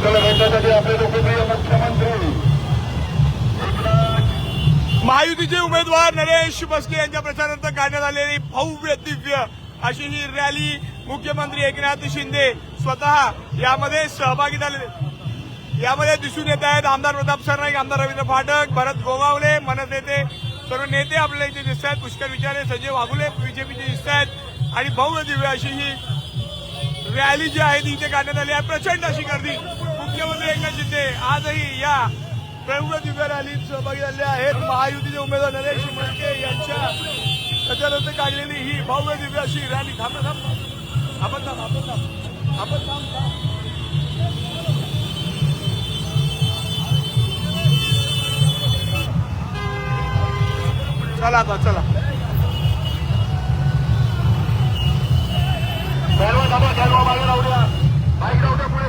आपल्याला भेटण्यासाठी आपले लोकप्रिय मुख्यमंत्री महायुतीचे उमेदवार नरेश म्हस्के यांच्या प्रचारार्थ काढण्यात आलेली भव्य दिव्य अशी ही रॅली मुख्यमंत्री एकनाथ शिंदे स्वतः यामध्ये सहभागी झाले यामध्ये दिसून येत आहेत। आमदार प्रताप सरनाईक, आमदार रवींद्र फाटक, भरत गोगावले, मनस नेते, सर्व नेते आपल्याला इथे दिसत आहेत। पुष्कर विचारे, संजय वाघुले बीजेपीचे दिसत आहेत आणि भव्य दिव्य अशी ही रॅली जी आहे ती इथे काढण्यात आली आहे। प्रचंड अशी गर्दी। मुख्यमंत्री एकनाथ शिंदे आजही या भव्य दिव्य रॅलीत सहभागी झाले आहेत। महायुतीचे उमेदवार नरेश म्हस्के यांच्या प्रचारार्थ काढलेली ही भव्य दिव्य अशी रॅली चला आता चला मागे राहू द्या, मागे राहू द्या, पुढे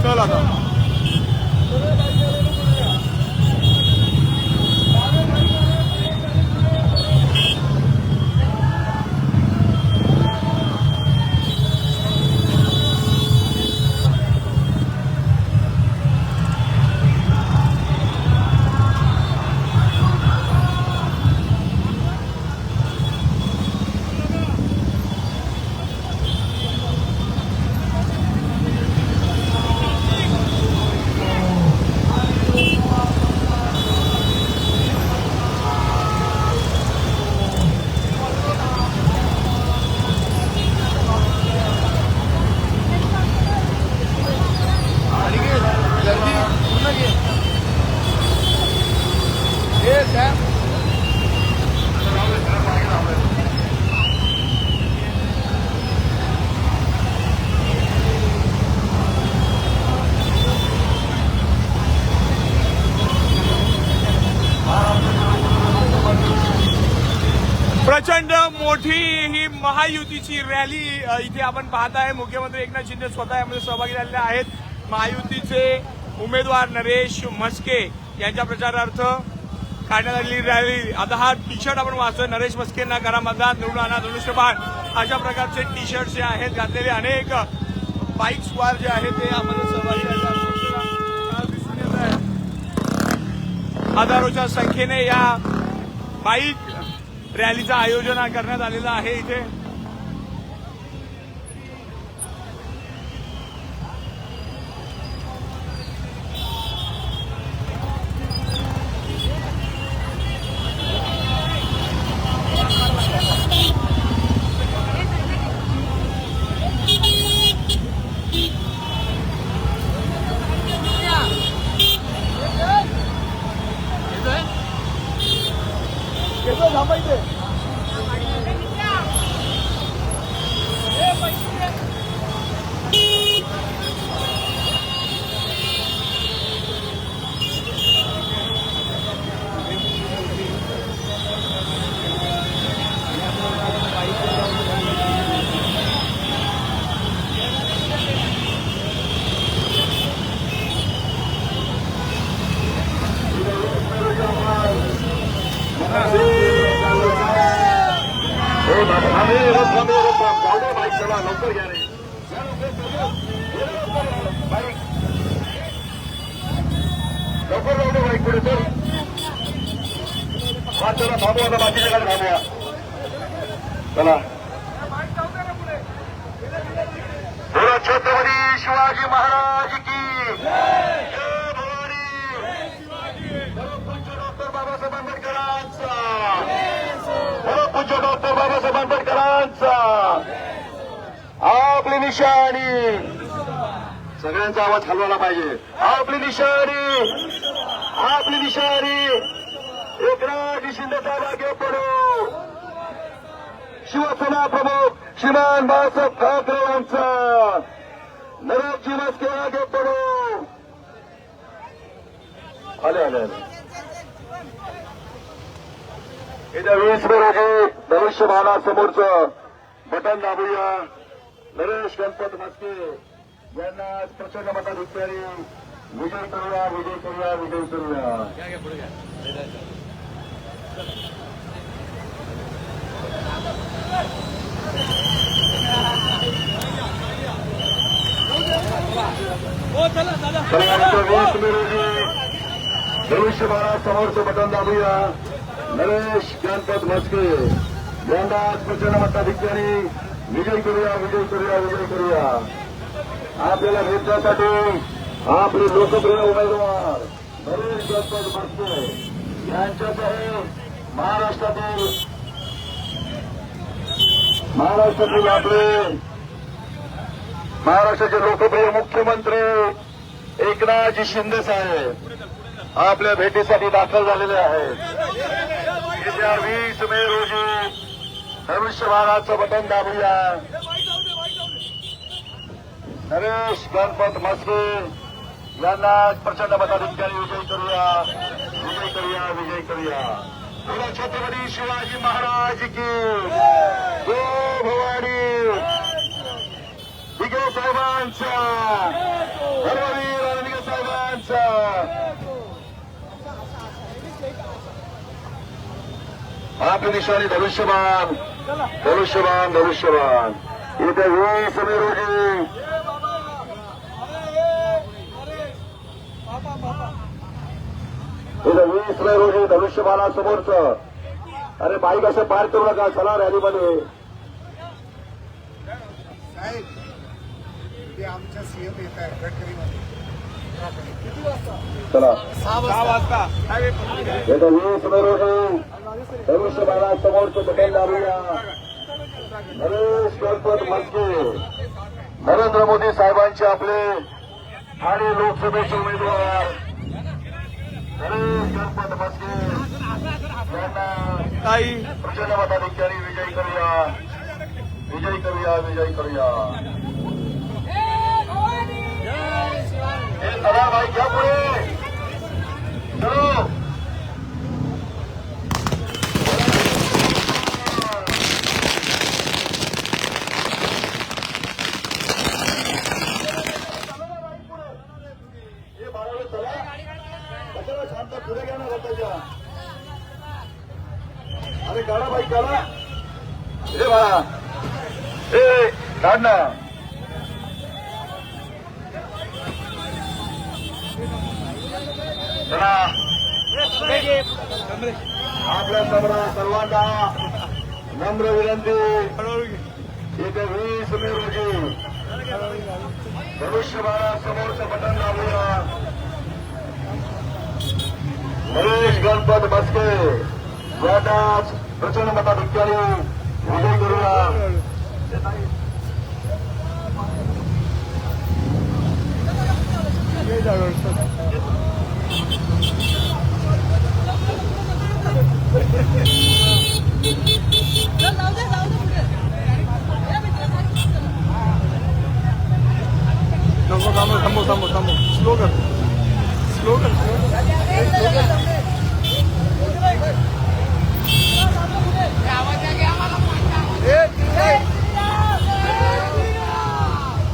चल आता प्रचंड मोठी ही महायुतीची रॅली इथे आपण पाहत आहे। मुख्यमंत्री एकनाथ शिंदे स्वतः यामध्ये सहभागी झालेले आहेत। महायुतीचे उमेदवार नरेश म्हस्के यांच्या प्रचारार्थ काढण्यात आलेली रॅली। आता हा टी शर्ट आपण वाचतोय, नरेश म्हस्केंना करा मतदान, निवडून आणा धनुष्यबाण, अशा प्रकारचे टी शर्ट जे आहेत घातलेले अनेक बाईक स्वार जे आहेत ते यामध्ये सहभागी झाले दिसून येत आहे। हजारोच्या संख्येने या बाईक रॅलीचं आयोजन करण्यात आलेलं आहे इथे। लवकर घ्या रे, लवकर लवकर बाईक पुढे सर, चला थांबू आता, बाकीच्या गाडी थांबूया, चला। बोला छत्रपती शिवाजी महाराज की जय भवानी, पूज्य डॉक्टर बाबासाहेब आंबेडकरांचा, पूज्य डॉक्टर बाबासाहेब आंबेडकरांचा, आपली निशाणी सगळ्यांचा आवाज हलवायला पाहिजे. आपली निशाणी, आपली निशाणी एकनाथ शिंदे साहेब आगे पडो. शिवसेना प्रमुख श्रीमान बाळासाहेब ठाकरे यांचा नरेशजी मस्के आगे पडो. आले आले आले. येत्या 20 मे रोजी धनुष्यबाणा समोरचं बटन दाबूया. नरेश गणपत मस्के यांना आज प्रचंड मताधिक्याने विजय करूया, विजय करूया, विजय करूया. धनुष्यबाणा समोरचं बटन दाबूया. नरेश गणपत मस्के यांना आज प्रचंड मताधिक्याने विजय करूया, विजय करूया, विजय करूया. आपल्याला भेटण्यासाठी आपले लोकप्रिय उमेदवार नरेश गणपत मस्के यांच्यासह महाराष्ट्राचे लोकप्रिय मुख्यमंत्री एकनाथजी शिंदे साहेब आपल्या भेटीसाठी दाखल झालेले आहेत. येत्या 20 मे रोजी धनुष्यबाणाचं बटन दाबूया. नरेश गणपत मस्के यांना प्रचंड मताधिक्याने विजय करूया, विजय करूया, विजय करूया. बोला छत्रपती शिवाजी महाराज की जय. भवानी दिघे साहेबांचा, धर्मवीर रणदिघे साहेबांचा. आपली निशाणी धनुष्यबाण, धनुष्यबाण, धनुष्यबाण. येत्या 20 मे रोजी धनुष्यबाणा समोरचं. अरे बाईक असं पार करू नका, चला रॅलीमध्ये. आमच्या सीएम येत आहे गडकरीमध्ये. चला 6 वाजता. येत्या 20 मे रोजी धनुष्यबाणा समोरचं बटन दाबूया. नरेश गणपत मस्के नरेंद्र मोदी साहेबांचे आपले ठाणे लोकसभेचे उमेदवार नरेश गणपत मस्के यांना ताई प्रचंड मताधिक्याने विजय करूया, विजय करूया, विजय करूया. हे चला भाई घ्या पुढे. चलो शांत पुढे घ्या ना रस्त्याच्या. अरे गाडा बाईक गाडा. हे बाळा हे काढ ना. चला आपल्या सर्वांना नम्र विनंती. येत्या 20 मे रोजी धनुष्यबाणा समोरचं बटन दाबूया. नरेश गणपत मस्के यांना प्रचंड मताधिक्याने विजय करूया. थांबव. स्लो कर.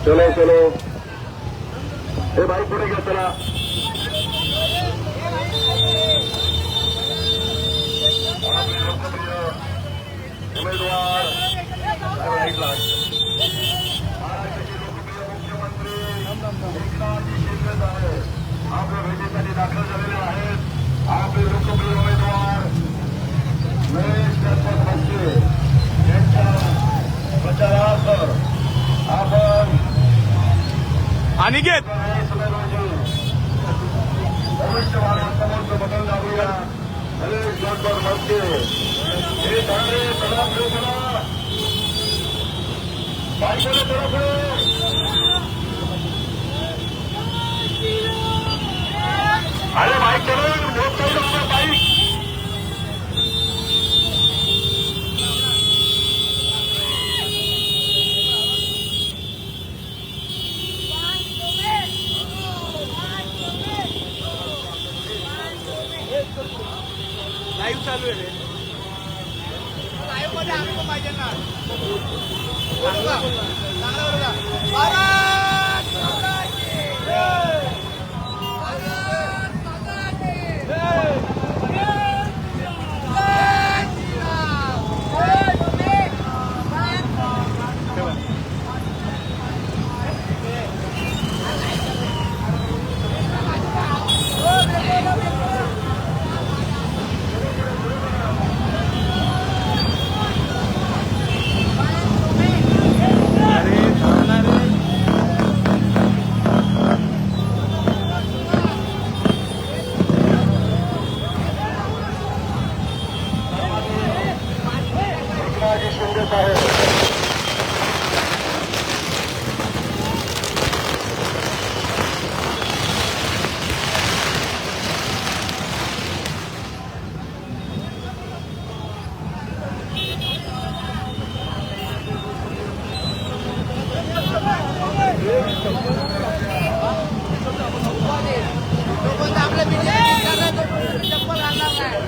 चलो चलो हे भाई पुढे घ्या. चला उमेदवार महाराष्ट्राचे लोकप्रिय मुख्यमंत्री एकनाथजी शिंदे साहेब आपल्या भेटीसाठी दाखल झालेले आहेत. आपले लोकप्रिय उमेदवार नरेश गणपत मस्के यांच्या प्रचारार्थ आपण अनिकेत धनुष्यबाणा समोरचं बटन दाबूया. नरेश गणपत मस्के हे ठाणे चला पुढे चला. बाईकमध्ये चला पुढे. अरे बाईक चलवून बहुत काही लोक बाईक लाईव्ह चालू आहे रे. लाईव्ह मध्ये आम्ही पण पाहिजे ना. चांगला बरोबर. भारत माता की जय. भारत माता की जय. जय श्रीराम. जय एकनाथजी शिंदे साहेब आपल्या बीजेपी चप्पल आणणार नाही.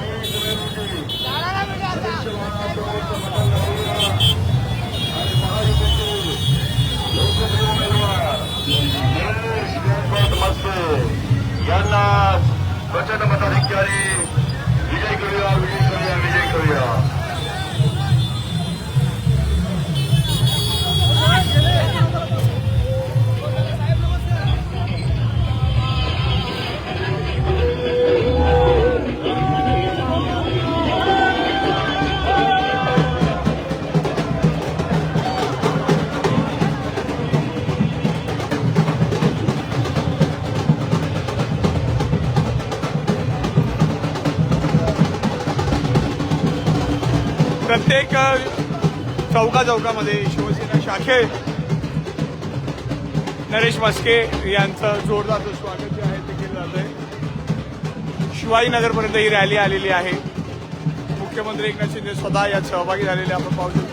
यांना प्रचंड मताधिक्याने विजय करूया, विजय करूया, विजय करूया. प्रत्येक चौकामध्ये शिवसेना शाखेत नरेश म्हस्के यांचं जोरदार स्वागत जे आहे ते केलं जात आहे. शिवाजीनगरपर्यंत ही रॅली आलेली आहे. मुख्यमंत्री एकनाथ शिंदे स्वतः यात सहभागी झालेले आपण पाहू शकतो.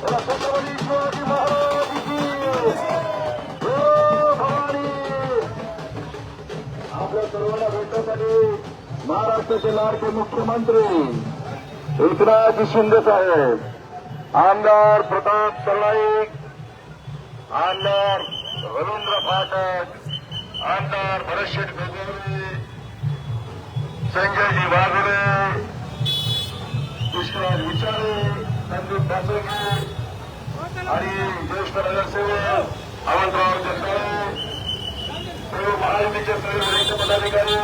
छत्रपती शिवाजी महाराज की जय भवानी. आपल्या सर्वांना भेटण्यासाठी महाराष्ट्राचे लाडके मुख्यमंत्री एकनाथ शिंदे साहेब, आमदार प्रताप सरनाईक, आमदार रवींद्र फाटक, आमदार भरतशेठ गोगवले, संजयजी वाघोले, कृष्णराज विचारे, संदीप पाचोगे आणि ज्येष्ठ नगरसेवक अवंतराव जगदाळे, सर्व महायुतीचे सर्व वरिष्ठ पदाधिकारी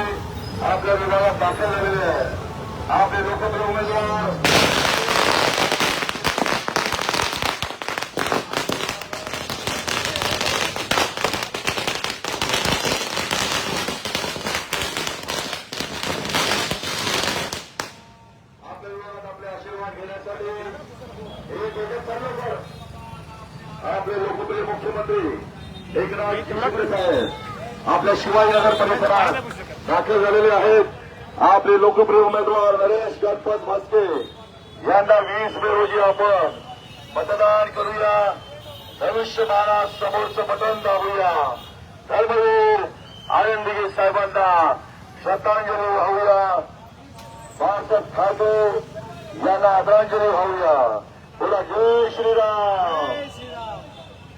आपल्या विभागात दाखल झालेले आहेत. आपले लोकप्रिय उमेदवार आपल्या विभागात आपले आशीर्वाद घेण्यासाठी आपले लोकप्रिय मुख्यमंत्री एकनाथ शिंदे साहेब आपल्या शिवाजीनगर परिसरात दाखल झालेले आहेत. आपले लोकप्रिय उमेदवार नरेश गणपत म्हस्के यांना 20 मे रोजी आपण मतदान करूया. धनुष्यबाणा समोरचं बटन दाबूया. धर्मवीर आनंदगी साहेबांना श्रद्धांजली वाहूया. बाळासाहेब ठाकरे यांना आदरांजली वाहूया. बोला जय श्रीराम.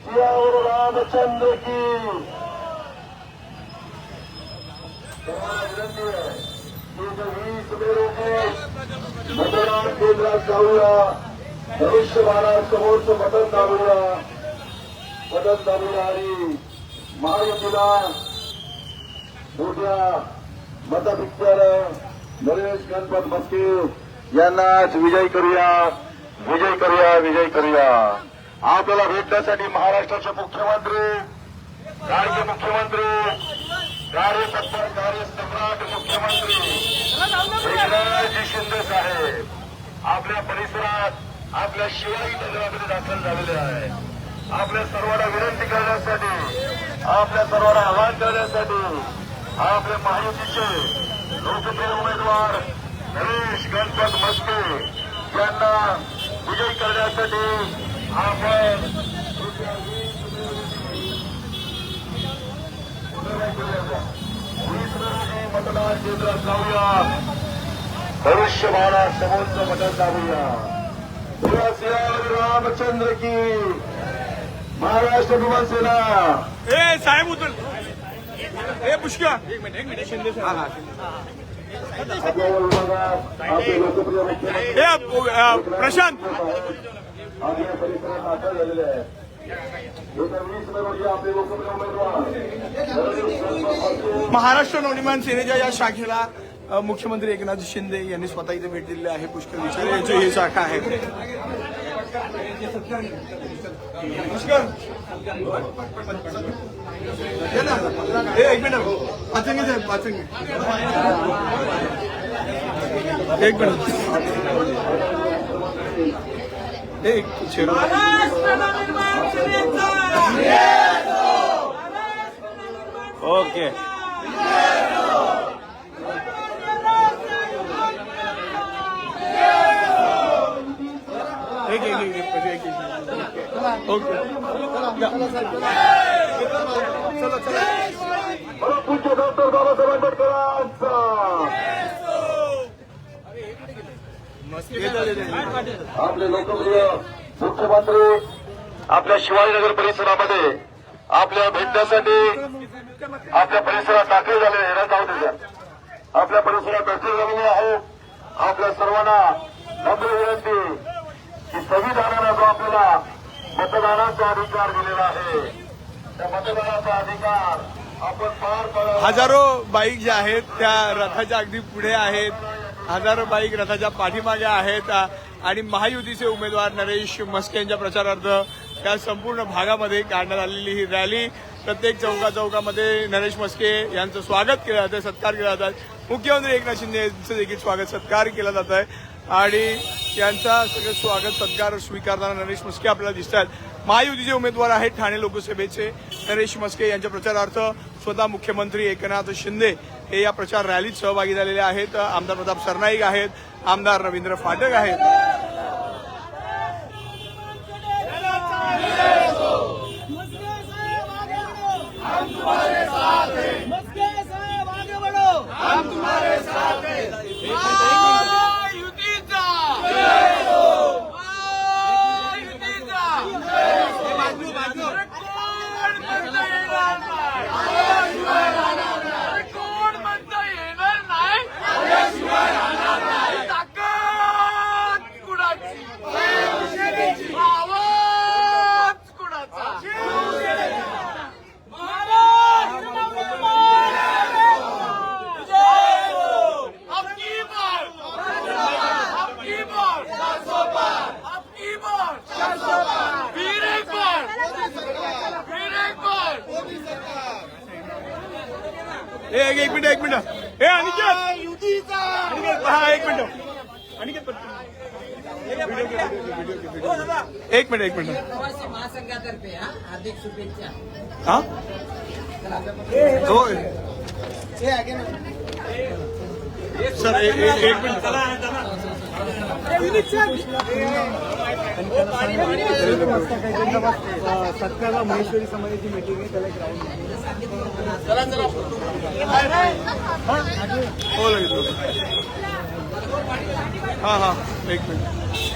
सियावर रामचंद्र की. विनंती आहे की 20 मे रोजी मतदान केंद्रात जाऊया. धनुष्यबाणासमोरचं बटन दाबूया. बटन दाबूया आणि महायुतीला मोठ्या मताधिक्यानं नरेश गणपत मस्के यांनाच विजयी करूया. विजय करूया. विजय करूया. आपल्याला भेटण्यासाठी महाराष्ट्राचे मुख्यमंत्री, राज्य मुख्यमंत्री, कार्यतत्पर कार्यसम्राट मुख्यमंत्री एकनाथजी शिंदे साहेब आपल्या परिसरात, आपल्या शिवाई नगरामध्ये दाखल झालेले आहे. आपल्या सर्वांना विनंती करण्यासाठी, आपल्या सर्वांना आवाहन करण्यासाठी आपल्या महायुतीचे लोकप्रिय उमेदवार नरेश गणपत मस्के यांना विजयी करण्यासाठी आपण मतदान केंद्रात जाऊया. धनुष्यबाणा समोरचं मतदान दाबूया. सियावर रामचंद्र की. महाराष्ट्र भीमसेना. ए साहेब उचल. ए पुष्कळ एक मिनिट शिंदे साहेब. आपल्या विभागात आपले लोकप्रिय मुख्यमंत्री ए प्रशांत आपल्या परिसरात दाखल झालेले आहेत. येत्या 20 मे रोजी आपले लोकप्रिय उमेदवार महाराष्ट्र नवनिर्माण सेनेच्या या शाखेला मुख्यमंत्री एकनाथ शिंदे यांनी स्वतः इथे भेट दिलेली आहे. पुष्कर विचारे यांची ही शाखा आहे. पुष्कर एक मिनिट पाचंगी साहेब पाचंगी एक मिनिट एक ओके एक ओके चला चला. पूज्य डॉक्टर बाबासाहेब आंबेडकरांचा. आपले लोकप्रिय मुख्यमंत्री आपल्या शिवाजीनगर परिसरामध्ये आपल्या भेटण्यासाठी आपल्या परिसरात दाखल झाले. हे जाऊ द्या. आपल्या परिसरात दाखल झालेले आहेत. आपल्या सर्वांना नम्र विनंती की संविधानानं जो आपल्याला मतदानाचा अधिकार दिलेला आहे, त्या मतदानाचा अधिकार आपण पार पाडावा. हजारो बाईक ज्या आहेत त्या रथाच्या अगदी पुढे आहेत. हजारो बाईक रथाच्या पाठीमागे आहेत आणि महायुतीचे उमेदवार नरेश मस्के यांच्या प्रचारार्थ या संपूर्ण भागामध्ये काढण्यात आलेली ही रॅली. प्रत्येक चौकामध्ये नरेश मस्के यांचं स्वागत केलं जातं, सत्कार केला जात आहे. मुख्यमंत्री एकनाथ शिंदे यांचं देखील स्वागत सत्कार केला जात आहे आणि यांचा सगळं स्वागत सत्कार स्वीकारताना नरेश मस्के आपल्याला दिसतात. महायुतीचे उमेदवार आहेत ठाणे लोकसभेचे नरेश मस्के यांच्या प्रचारार्थ स्वतः मुख्यमंत्री एकनाथ शिंदे हे या प्रचार रॅलीत सहभागी झालेले आहेत. आमदार प्रताप सरनाईक आहेत, आमदार रवींद्र फाटक आहेत. एक मिनिट हे अनिकेत हा एक मिनिट अनिकेत एक मिनिट महासंघातर्फे हार्दिक शुभेच्छा. हा होय सर एक मिनिट सत्याला महेश्वरी समाजाची मीटिंग आहे त्याला ग्राउंड. चला हो लगेच. हा हा एक मिनिट.